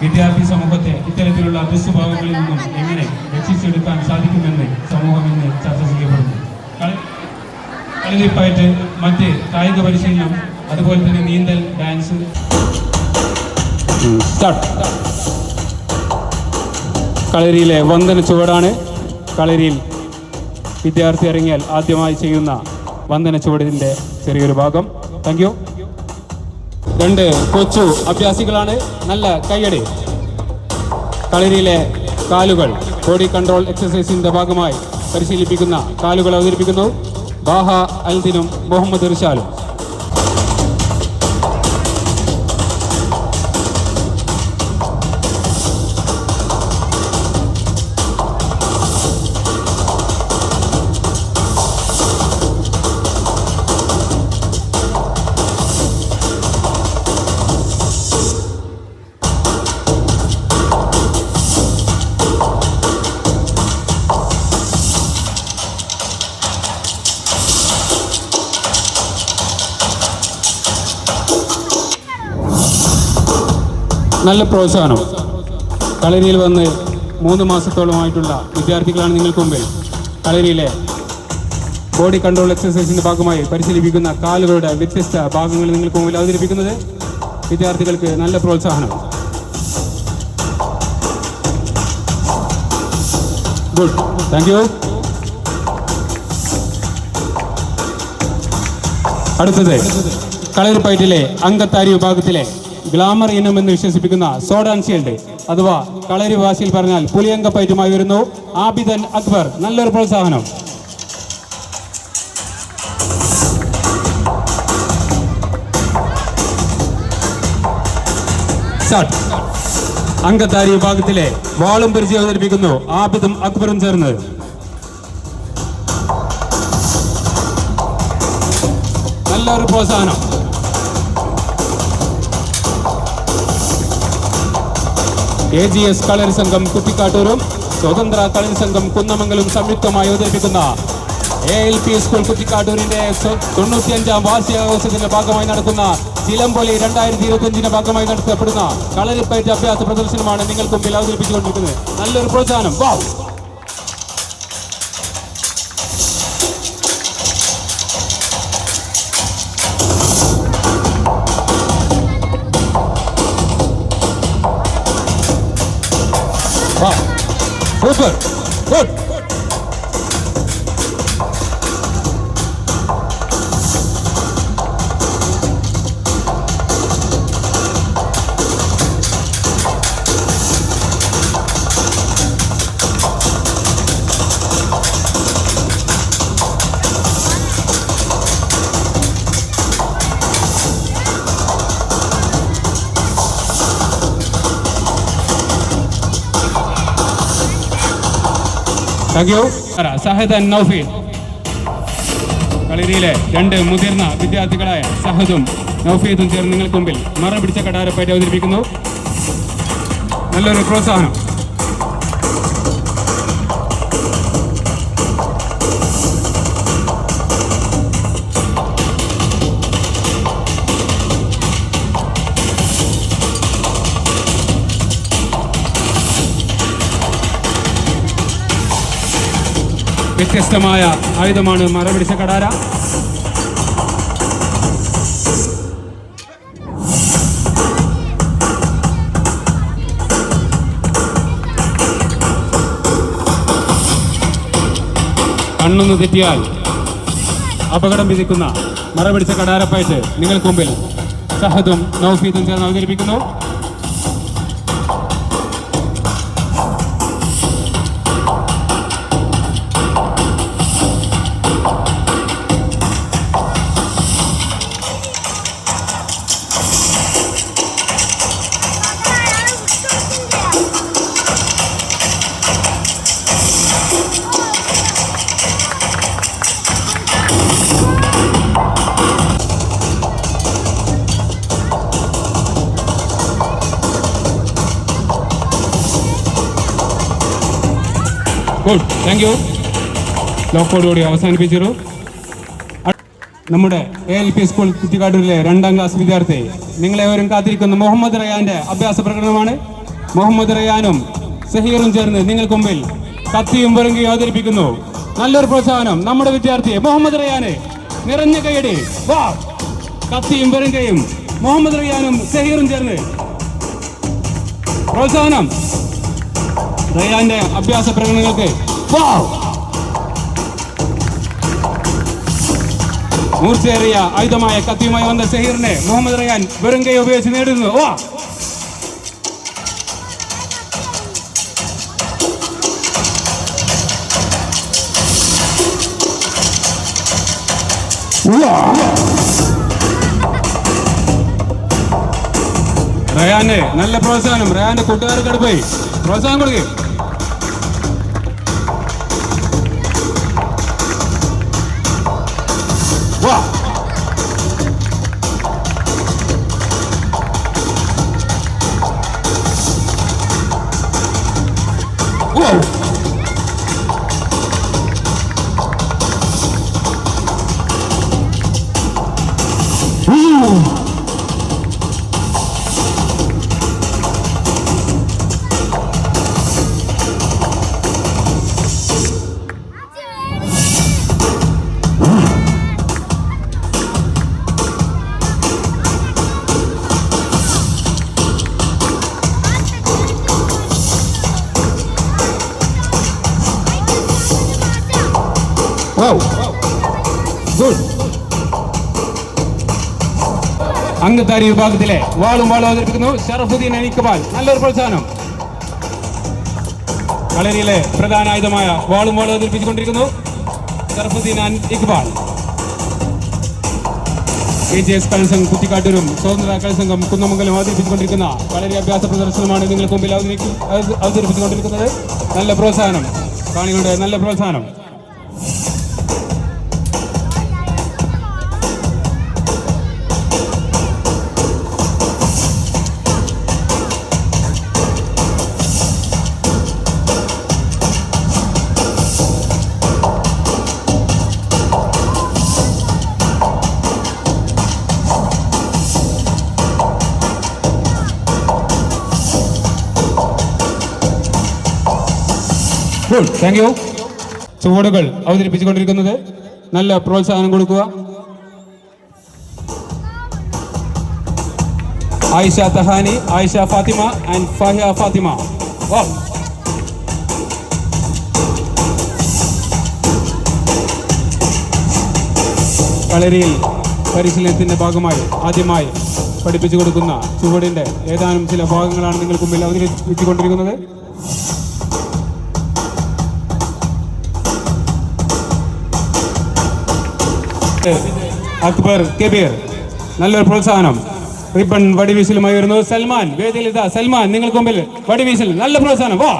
വിദ്യാർത്ഥി സമൂഹത്തെ ഇത്തരത്തിലുള്ള ദുസ്വഭാവങ്ങളിൽ നിന്നും എങ്ങനെ രക്ഷിച്ചെടുക്കാൻ സാധിക്കുമെന്ന് സമൂഹം ഇന്ന് ചർച്ച ചെയ്യപ്പെടുന്നു. കളിനിപ്പായിട്ട് മറ്റ് കായിക പരിശീലനം, അതുപോലെ തന്നെ നീന്തൽ, ഡാൻസ്. കളരിയിലെ വന്ദന ചുവടാണ്. കളരിയിൽ വിദ്യാർത്ഥി ഇറങ്ങിയാൽ ആദ്യമായി ചെയ്യുന്ന വന്ദന ചുവടിൻ്റെ ചെറിയൊരു ഭാഗം. Thank you. 2 കൊച്ചു അഭ്യാസികളാണ്. നല്ല കയ്യടി. കളരിയിലെ കാലുകൾ ബോഡി കൺട്രോൾ എക്സസൈസിന്റെ ഭാഗമായി പരിശീലിപ്പിക്കുന്ന കാലുകൾ അവതരിപ്പിക്കുന്നു ബാഹ അൽദിനും മുഹമ്മദ് ഇർഷാലും. നല്ല പ്രോത്സാഹനം. കളരിയിൽ വന്ന് 3 മാസത്തോളമായിട്ടുള്ള വിദ്യാർത്ഥികളാണ് നിങ്ങൾക്ക് മുമ്പിൽ. കളരിയിലെ ബോഡി കൺട്രോൾ എക്സസൈസിന്റെ ഭാഗമായി പരിശീലിപ്പിക്കുന്ന കാലുകളുടെ വ്യത്യസ്ത ഭാഗങ്ങൾ നിങ്ങൾക്ക് മുമ്പിൽ അവതരിപ്പിക്കുന്നത്. വിദ്യാർത്ഥികൾക്ക് നല്ല പ്രോത്സാഹനം. Good, thank you. അടുത്തത് കളരിപ്പയറ്റിലെ അങ്കത്താരി വിഭാഗത്തിലെ ഗ്ലാമർ ഇനം എന്ന് വിശേഷിപ്പിക്കുന്ന സോഡ് ആൻഡ് ഷീൽഡ് അഥവാ കളരി ഭാഷയിൽ പറഞ്ഞാൽ പുലിയങ്കപ്പയറ്റുമായി വരുന്നു ആബിദൻ അക്ബർ. നല്ലൊരു പ്രോത്സാഹനം. അങ്കത്താരി വിഭാഗത്തിലെ വാളും പരിചയം അവതരിപ്പിക്കുന്നു ആബിദും അക്ബറും ചേർന്ന്. നല്ലൊരു പ്രോത്സാഹനം. AGS കളരി സംഘം കുറ്റിക്കാട്ടൂരും സ്വതന്ത്ര കളരി സംഘം കുന്നമംഗലും സംയുക്തമായി അവതരിപ്പിക്കുന്ന ALP സ്കൂൾ കുറ്റിക്കാട്ടൂരിന്റെ 95ാം വാർഷികാഘോഷത്തിന്റെ ഭാഗമായി നടക്കുന്ന ചിലമ്പൊലി 2025 ഭാഗമായി നടത്തപ്പെടുന്ന കളരിപ്പയറ്റ് അഭ്യാസ പ്രദർശനമാണ് നിങ്ങൾക്ക് മുമ്പിൽ അവതരിപ്പിച്ചുകൊണ്ടിരിക്കുന്നത്. നല്ലൊരു പ്രോത്സാഹനം. Super. Good. Thank you. Sahad and Naufeed. കളരിയിലെ 2 മുതിർന്ന വിദ്യാർത്ഥികളായ സഹദും നൗഫീദും ചേർന്ന് നിങ്ങൾക്ക് മുമ്പിൽ മറ പിടിച്ച കടാരപ്പയറ്റ് അവതരിപ്പിക്കുന്നു. നല്ലൊരു പ്രോത്സാഹനം. വ്യത്യസ്തമായ ആയുധമാണ് മറ പിടിച്ച കടാര. കണ്ണൊന്ന് തെറ്റിയാൽ അപകടം വിധിക്കുന്ന മറ പിടിച്ച കടാരപ്പയറ്റ് നിങ്ങൾക്ക് മുമ്പിൽ സഹദും നൗഫീദും ചേർന്ന് അവതരിപ്പിക്കുന്നു. Good, thank you. ലോക്കോടുകൂടി അവസാനിപ്പിച്ചു. നമ്മുടെ ALP സ്കൂൾ കുറ്റിക്കാട്ടൂരിലെ 2ാം ക്ലാസ് വിദ്യാർത്ഥി നിങ്ങളെവരും കാത്തിരിക്കുന്ന മുഹമ്മദ് റയാന്റെ അഭ്യാസ പ്രകടനമാണ്. മുഹമ്മദ് റയാനും സഹീറും ചേർന്ന് നിങ്ങൾക്ക് മുമ്പിൽ കത്തിയും വെറുങ്കയും അവതരിപ്പിക്കുന്നു. നല്ലൊരു പ്രോത്സാഹനം നമ്മുടെ വിദ്യാർത്ഥിയെ മുഹമ്മദ് റയാന് നിറഞ്ഞ കൈയടി. വാ, കത്തിയും വെറുങ്കയും മുഹമ്മദ് റയാനും സഹീറും ചേർന്ന് പ്രോത്സാഹനം. റയാന്റെ അഭ്യാസ പ്രകടനങ്ങൾക്ക് വാ. മൂർച്ചയേറിയ ആയുധമായ കത്തിയുമായി വന്ന സഹീറിനെ മുഹമ്മദ് റയാൻ വെറുങ്കൈ ഉപയോഗിച്ച് നേടുന്നു. വാ, റയാന് നല്ല പ്രോത്സാഹനം. റയാന്റെ കൂട്ടുകാർക്ക് പോയി പ്രോത്സാഹനം കൊടുക്കുക. വാ, അംഗത്താരി വിഭാഗത്തിലെ വാളും അവതരിപ്പിക്കുന്നു ഷറഫുദ്ദീൻ ഇക്ബാൽ. നല്ലൊരു പ്രോത്സാഹനം. കളരിയിലെ പ്രധാന ആയുധമായ വാളും അവതരിപ്പിച്ചുകൊണ്ടിരിക്കുന്നു ഷറഫുദ്ദീൻ ഇക്ബാൽ. AGS കളരി സംഘം കുറ്റിക്കാട്ടൂരും സ്വതന്ത്ര കളരി സംഘം കുന്നമംഗലം അവതരിപ്പിച്ചുകൊണ്ടിരിക്കുന്ന കളരി അഭ്യാസ പ്രദർശനമാണ് നിങ്ങൾക്ക് മുമ്പിൽ അവതരിപ്പിച്ചുകൊണ്ടിരിക്കുന്നത്. നല്ല പ്രോത്സാഹനം, കാണികളുടെ നല്ല പ്രോത്സാഹനം. Thank you. ചുവടുകൾ അവതരിപ്പിച്ചുകൊണ്ടിരിക്കുന്നത് നല്ല പ്രോത്സാഹനം കൊടുക്കുക. ആയിഷ തഹാനി, ആയിഷ ഫാത്തിമ ആൻഡ് ഫാഹിയ ഫാത്തിമ. കളരിയിൽ പരിശീലനത്തിന്റെ ഭാഗമായി ആദ്യമായി പഠിപ്പിച്ചു കൊടുക്കുന്ന ചുവടിന്റെ ഏതാനും ചില ഭാഗങ്ങളാണ് നിങ്ങൾക്ക് മുമ്പിൽ അവതരിപ്പിച്ചുകൊണ്ടിരിക്കുന്നത്. അക്ബർ കബീർ, നല്ലൊരു പ്രോത്സാഹനം. റിബൺ വടിവീശലുമായി വരുന്നു സൽമാൻ. വേദിയിൽ ഇതാ സൽമാൻ നിങ്ങൾക്ക് മുമ്പിൽ വടിവീശൽ. നല്ല പ്രോത്സാഹനം. വാ,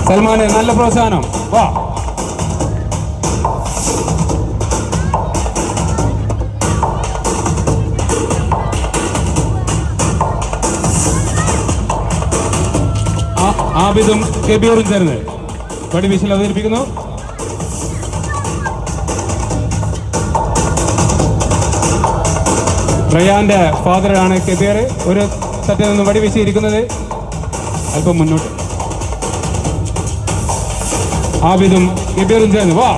സൽമാന് നല്ല പ്രോത്സാഹനം. വാ, ആബിദും കബീറും ചേർന്ന് വടിവീശൽ അവതരിപ്പിക്കുന്നു. റയാന്റെ ഫാദറാണ് കബീർ. ഒരു തട്ടിൽ നിന്ന് വടിവീശിയിരിക്കുന്നത് അല്പം മുന്നോട്ട്. ആബിദും കബീറും ചേർന്ന് വാ,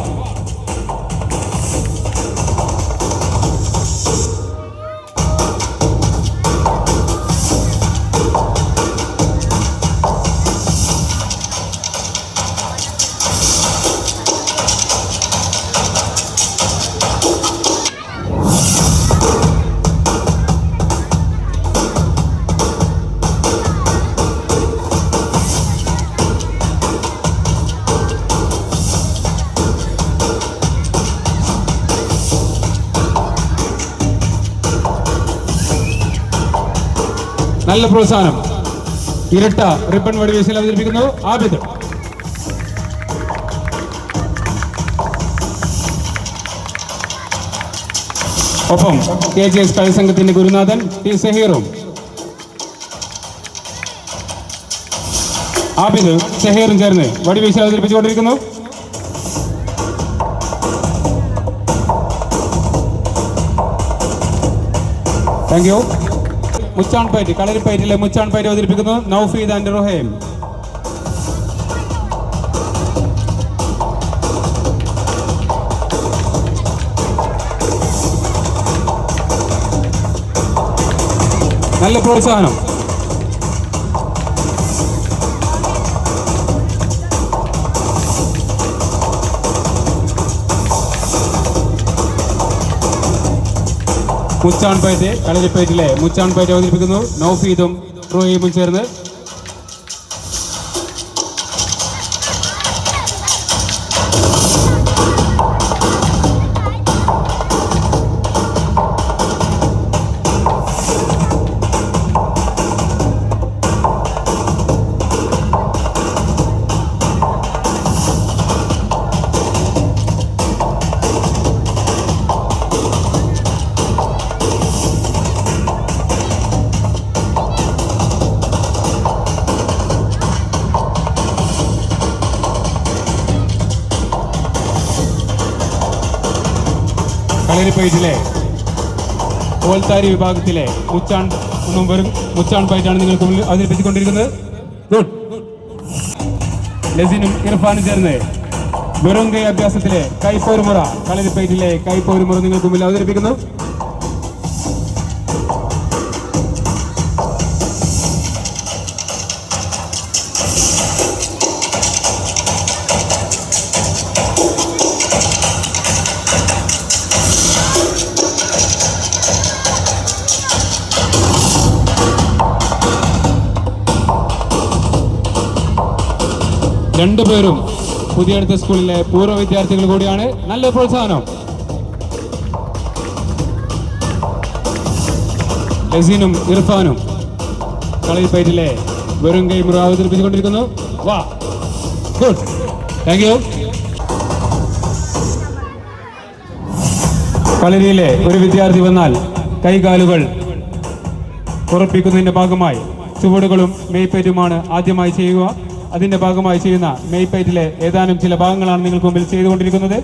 നല്ല പ്രോത്സാഹനം. ഇരട്ട റിബൺ വടിവീശൽ അവതരിപ്പിക്കുന്നു ആബിദ്. ഒപ്പം AGS കളരി സംഘത്തിന്റെ ഗുരുനാഥൻ ടി സഹീറും. ആബിദ് സഹീറും ചേർന്ന് വടിവീശൽ അവതരിപ്പിച്ചുകൊണ്ടിരിക്കുന്നു. Thank you. മുച്ചാൺപയറ്റ്, കളരിപ്പയറ്റിലെ മുച്ചാൺപയറ്റ് അവതരിപ്പിക്കുന്നു നൗഫീദ് ആൻഡ് റുഹൈം. നല്ല പ്രോത്സാഹനം. മുച്ചാൺപയറ്റ്, കളരിപ്പയറ്റിലെ മുച്ചാൺപയറ്റ് അവതരിപ്പിക്കുന്നു നൗഫീദും റോഹിമും ചേർന്ന്. കളരിപ്പയറ്റിലെ ഓൽത്താരി വിഭാഗത്തിലെ മുച്ചാൺപയറ്റാണ് നിങ്ങൾക്ക് മുന്നിൽ അവതരിപ്പിച്ചുകൊണ്ടിരിക്കുന്നത്. ഗുഡ്. ലസിനും ഇർഫാനും ചേർന്ന് വെറും കൈ അഭ്യാസത്തിലെ കൈപ്പോരുമുറ, കളരിപ്പയറ്റിലെ കൈപ്പോരുമുറ നിങ്ങൾക്ക് മുന്നിൽ അവതരിപ്പിക്കുന്നു. രണ്ടുപേരും പുതിയടുത്ത സ്കൂളിലെ പൂർവ്വ വിദ്യാർത്ഥികൾ കൂടിയാണ്. നല്ല പ്രോത്സാഹനം. ലസീനും ഇർഫാനും കളരിപ്പയറ്റിലെ വെറും കൈ മുറ അവതരിപ്പിച്ചുകൊണ്ടിരിക്കുന്നു. വാ, ഗുഡ്, താങ്ക് യു. കളരിയിലെ ഒരു വിദ്യാർത്ഥി വന്നാൽ കൈകാലുകൾ ഉറപ്പിക്കുന്നതിന്റെ ഭാഗമായി ചുവടുകളും മെയ്പ്പേറ്റുമാണ് ആദ്യമായി ചെയ്യുക. അതിന്റെ ഭാഗമായി ചെയ്യുന്ന മെയ്പ്പേറ്റിലെ ഏതാനും ചില ഭാഗങ്ങളാണ് നിങ്ങൾക്ക് മുമ്പിൽ ചെയ്തുകൊണ്ടിരിക്കുന്നത്.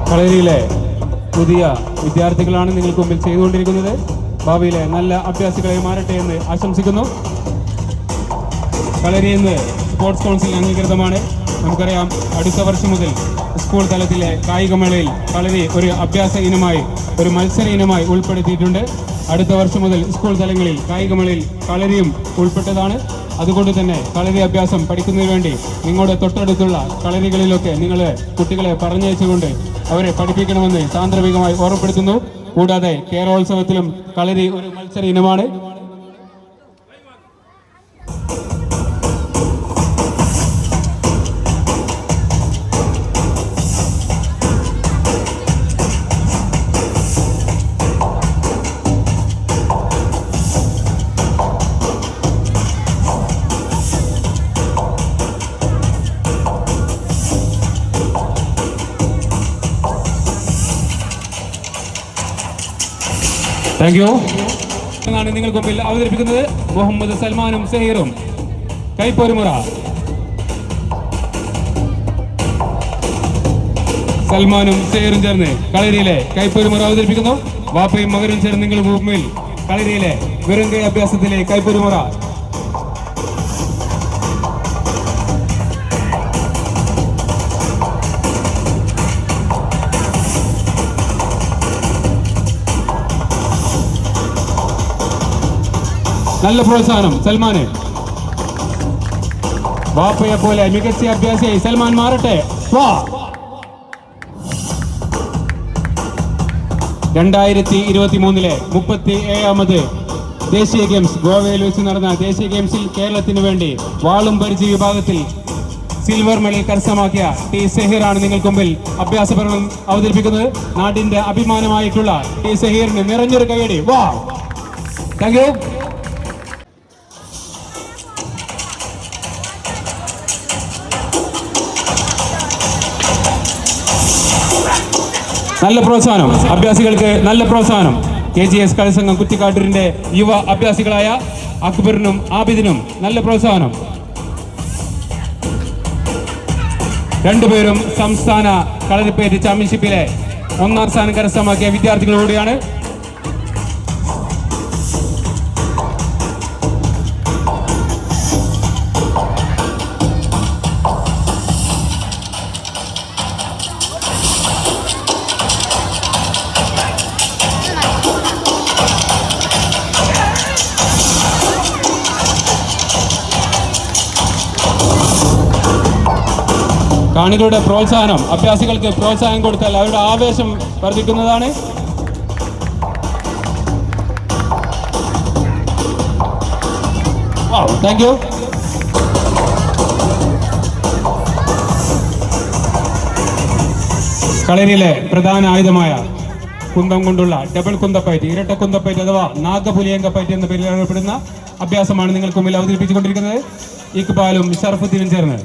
കളരിയിലെ പുതിയ വിദ്യാർത്ഥികളാണ് നിങ്ങൾക്ക് മുമ്പിൽ ചെയ്തുകൊണ്ടിരിക്കുന്നത്. ഭാവിയിലെ നല്ല അഭ്യാസികളെ മാറട്ടെ എന്ന് ആശംസിക്കുന്നു. കളരി എന്ന് സ്പോർട്സ് കൗൺസിൽ അംഗീകൃതമാണ്. നമുക്കറിയാം, അടുത്ത വർഷം മുതൽ സ്കൂൾ തലത്തിലെ കായികമേളയിൽ കളരി ഒരു അഭ്യാസ ഇനമായി, ഒരു മത്സര ഇനമായി ഉൾപ്പെടുത്തിയിട്ടുണ്ട്. അടുത്ത വർഷം മുതൽ സ്കൂൾ തലങ്ങളിൽ കായികമേളയിൽ കളരിയും ഉൾപ്പെട്ടതാണ്. അതുകൊണ്ട് തന്നെ കളരി അഭ്യാസം പഠിക്കുന്നതിന് വേണ്ടി നിങ്ങളുടെ തൊട്ടടുത്തുള്ള കളരികളിലൊക്കെ നിങ്ങളെ കുട്ടികളെ പറഞ്ഞയച്ചുകൊണ്ട് അവരെ പഠിപ്പിക്കണമെന്ന് സാന്ദർഭികമായി ഓർമ്മപ്പെടുത്തുന്നു. കൂടാതെ കേരളോത്സവത്തിലും കളരി ഒരു മത്സര ഇനമാണ്. Thank you. നിങ്ങൾക്ക് മുമ്പിൽ അവതരിപ്പിക്കുന്നത് മുഹമ്മദ് സൽമാനും സഹീറും കൈപ്പോരുമുറ. സൽമാനും സഹീറും ചേർന്ന് കളരിയിലെ കൈപ്പോരുമുറ അവതരിപ്പിക്കുന്നു. വാപ്പയും മകനും ചേർന്ന് നിങ്ങൾക്ക് മുമ്പിൽ കളരിയിലെ വെറും കൈ അഭ്യാസത്തിലെ കൈപ്പോരുമുറ. നല്ല പ്രോത്സാഹനം സൽമാന്. വാപ്പയെ പോലെ മികച്ച അഭ്യാസിയായി സൽമാൻ മാറട്ടെ. 2023 37ാമത് ദേശീയ ഗെയിംസ് ഗോവയിൽ വെച്ച് നടന്ന ദേശീയ ഗെയിംസിൽ കേരളത്തിന് വേണ്ടി വാളും പരിചയ വിഭാഗത്തിൽ സിൽവർ മെഡൽ കരസ്ഥമാക്കിയ ടി സഹീറാണ് നിങ്ങൾക്ക് മുമ്പിൽ അഭ്യാസ പ്രകടനം അവതരിപ്പിക്കുന്നത്. നാടിന്റെ അഭിമാനമായിട്ടുള്ള ടി സഹീറിന് നിറഞ്ഞൊരു കൈയടി. വാ, താങ്ക് യു. നല്ല പ്രോത്സാഹനം അഭ്യാസികൾക്ക്, നല്ല പ്രോത്സാഹനം. KGS കളിസംഘം കുറ്റിക്കാട്ടൂരിന്റെ യുവ അഭ്യാസികളായ അക്ബറിനും ആബിദിനും നല്ല പ്രോത്സാഹനം. രണ്ടുപേരും സംസ്ഥാന കളരിപ്പയറ്റ് ചാമ്പ്യൻഷിപ്പിലെ 1ാം സ്ഥാനം കരസ്ഥമാക്കിയ വിദ്യാർത്ഥികളോടെയാണ്. കാണികളുടെ പ്രോത്സാഹനം, അഭ്യാസികൾക്ക് പ്രോത്സാഹനം കൊടുത്താൽ അവരുടെ ആവേശം വർദ്ധിക്കുന്നതാണ്. Thank you. കളരിയിലെ പ്രധാന ആയുധമായ കുന്തം കൊണ്ടുള്ള ഡബിൾ കുന്തപ്പയറ്റ്, ഇരട്ട കുന്തപ്പയറ്റ് അഥവാ നാഗപുലിയങ്കപ്പയറ്റ് എന്ന പേരിൽ അറിയപ്പെടുന്ന അഭ്യാസമാണ് നിങ്ങൾക്ക് മുമ്പിൽ അവതരിപ്പിച്ചുകൊണ്ടിരിക്കുന്നത്. ഇക്ബാലും ഷറഫുദ്ദീനും ചേർന്ന്.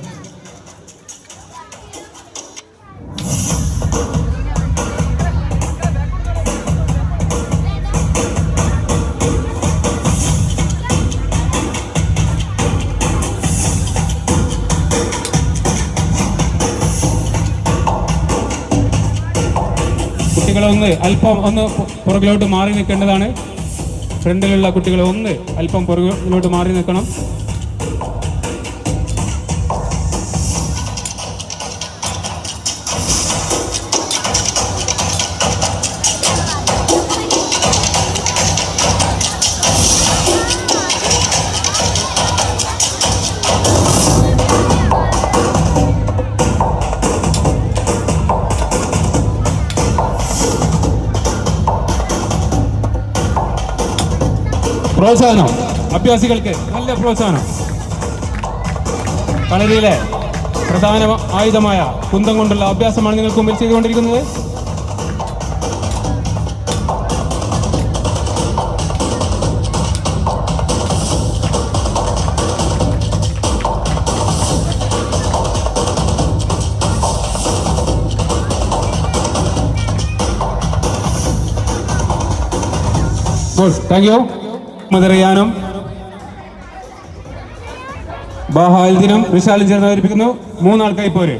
അല്പം ഒന്ന് പുറകിലോട്ട് മാറി നിൽക്കേണ്ടതാണ്. ഫ്രണ്ടിലുള്ള കുട്ടികൾ ഒന്ന് അല്പം പുറകിലോട്ട് മാറി നിൽക്കണം. പ്രോത്സാഹനം അഭ്യാസികൾക്ക്, നല്ല പ്രോത്സാഹനം. കളരിയിലെ പ്രധാന ആയുധമായ കുന്തം കൊണ്ടുള്ള അഭ്യാസമാണ് നിങ്ങൾക്ക് മുമ്പിൽ ചെയ്തുകൊണ്ടിരിക്കുന്നത്. Thank you. മദറിയാനും ബാഹാൽദിനും വിശാലും ചേർന്ന് അവതരിപ്പിക്കുന്നു. 3 ആൾക്കായി പോര്.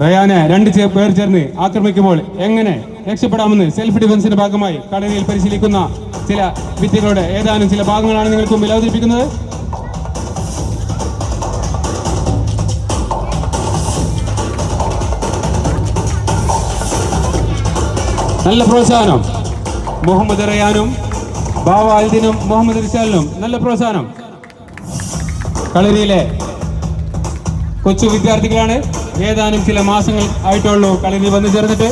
റയാനെ 2 പേർ ചേർന്ന് ആക്രമിക്കുമ്പോൾ എങ്ങനെ രക്ഷപ്പെടാമെന്ന് സെൽഫ് ഡിഫൻസിന്റെ ഭാഗമായി കളരിയിൽ പരിശീലിക്കുന്ന ചില വിദ്യകളുടെ ഏതാനും ചില ഭാഗങ്ങളാണ് നിങ്ങൾക്ക് മുമ്പിൽ അവതരിപ്പിക്കുന്നത്. നല്ല പ്രോത്സാഹനം മുഹമ്മദ് റയാനും ബാവാൽദിനും മുഹമ്മദ് റിസാലിനും നല്ല പ്രോത്സാഹനം. കളരിയിലെ കൊച്ചു വിദ്യാർത്ഥികളാണ്. ഏതാനും ചില മാസങ്ങൾ ആയിട്ടുള്ളൂ കളരി വന്നു ചേർന്നിട്ട്.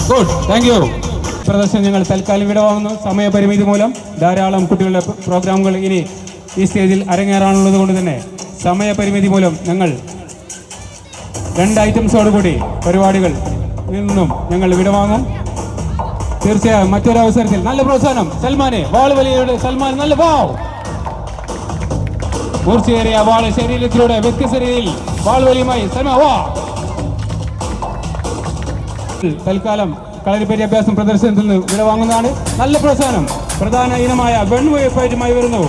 Good, thank you. പ്രദർശനം ഞങ്ങൾ തൽക്കാലം വിടവാങ്ങുന്നു. സമയപരിമിതി മൂലം ധാരാളം കുട്ടികളുടെ പ്രോഗ്രാമുകൾ ഇനി ഈ സ്റ്റേജിൽ അരങ്ങേറാനുള്ളത് കൊണ്ട് തന്നെ സമയപരിമിതി മൂലം ഞങ്ങൾ 2 ഐറ്റംസോടുകൂടി പരിപാടികൾ നിന്നും ഞങ്ങൾ വിടവാങ്ങും. തീർച്ചയായും മറ്റൊരു അവസരത്തിൽ നല്ല പ്രോത്സാഹനം. സൽമാനെ വാള് വലിയുടെ സൽമാൻ നല്ല വാവ്. മൂർച്ചയേറിയ വാള് ശരീരത്തിലൂടെ വ്യത്യസ്തരീതിയിൽ വാൾ വലിയുമായി സൽമാൻ വാ. തൽക്കാലം കളരിപ്പയറ്റ് അഭ്യാസം പ്രദർശനത്തിൽ നിന്ന് വിടവാങ്ങുന്നതാണ്. നല്ല പ്രോത്സാഹനം. പ്രധാന ഇനമായ വെൺമുയപ്പയറ്റുമായി വരുന്നു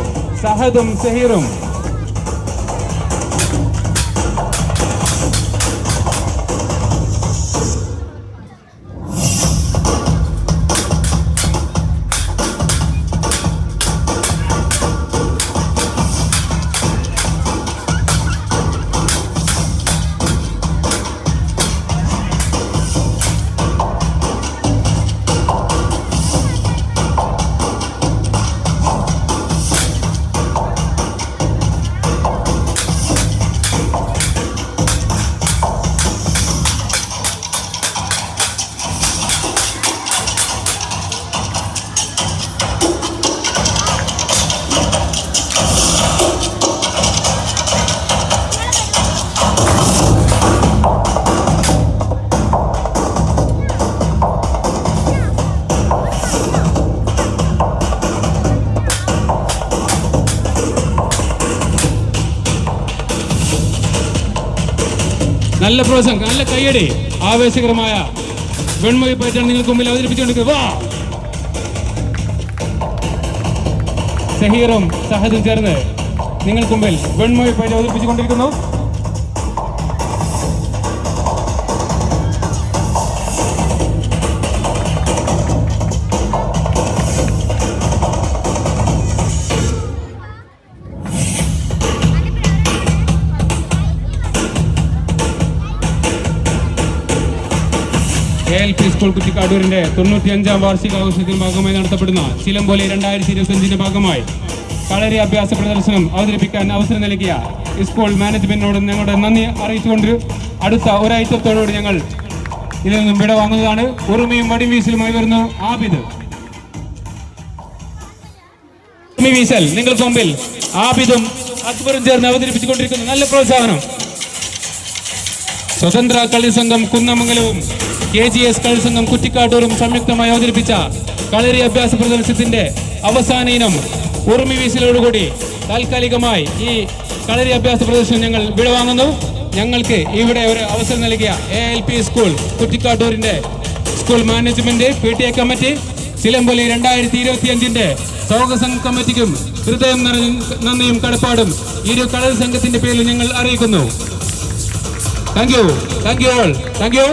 സഹദും സഹീറും. നല്ല പ്രോത്സാഹനം, നല്ല കയ്യടി. ആവേശകരമായ വെൺമൊഴി പയറ്റാണ് നിങ്ങൾക്ക് മുമ്പിൽ അവതരിപ്പിച്ചുകൊണ്ടിരിക്കുന്നത്. വാ, സഹീറും സഹദും ചേർന്ന് നിങ്ങൾക്ക് മുമ്പിൽ വെൺമൊഴി പയറ്റ് അവതരിപ്പിച്ചുകൊണ്ടിരിക്കുന്നു. ALP സ്കൂൾ കുറ്റിക്കാട്ടൂരിന്റെ 95ാം വാർഷികാഘോഷത്തിന്റെ ഭാഗമായി നടത്തപ്പെടുന്ന ചിലംബോലി 2025 ഭാഗമായി കളരി അഭ്യാസ പ്രദർശനം അവതരിപ്പിക്കാൻ അവസരം നൽകിയ സ്കൂൾ മാനേജ്മെന്റിനോട് ഞങ്ങളുടെ നന്ദി അറിയിച്ചുകൊണ്ട് അടുത്ത ഒരൈറ്റത്തോടുകൂടി ഞങ്ങൾ ഇതിൽ നിന്നും വിട വാങ്ങുന്നതാണ്. ഉറുമിയും വടിവീശലുമായി വരുന്നു ആബിദ്. വീശൽ നിങ്ങൾക്ക് മുമ്പിൽ ആബിദും അക്ബറും ചേർന്ന് അവതരിപ്പിച്ചുകൊണ്ടിരിക്കുന്നു. നല്ല പ്രോത്സാഹനം. സ്വതന്ത്ര കളി സംഘം കുന്നമംഗലവും KGS കളി സംഘം കുറ്റിക്കാട്ടൂരും സംയുക്തമായി അവതരിപ്പിച്ച കളരി അഭ്യാസ പ്രദർശനത്തിന്റെ അവസാന ഇനം ഉറുമി വീശലോടുകൂടി താൽക്കാലികമായി ഈ കളരി അഭ്യാസ പ്രദർശനം ഞങ്ങൾ വിടവാങ്ങുന്നു. ഞങ്ങൾക്ക് ഇവിടെ ഒരു അവസരം നൽകിയ ALP സ്കൂൾ കുറ്റിക്കാട്ടൂരിന്റെ school management, PTA committee, Chilamboli 2025 സ്വാഗത കമ്മിറ്റിക്കും ഹൃദയം നന്ദിയും കടപ്പാടും ഈ ഒരു കളരി സംഘത്തിന്റെ പേരിൽ ഞങ്ങൾ അറിയിക്കുന്നു. Thank you all. Thank you.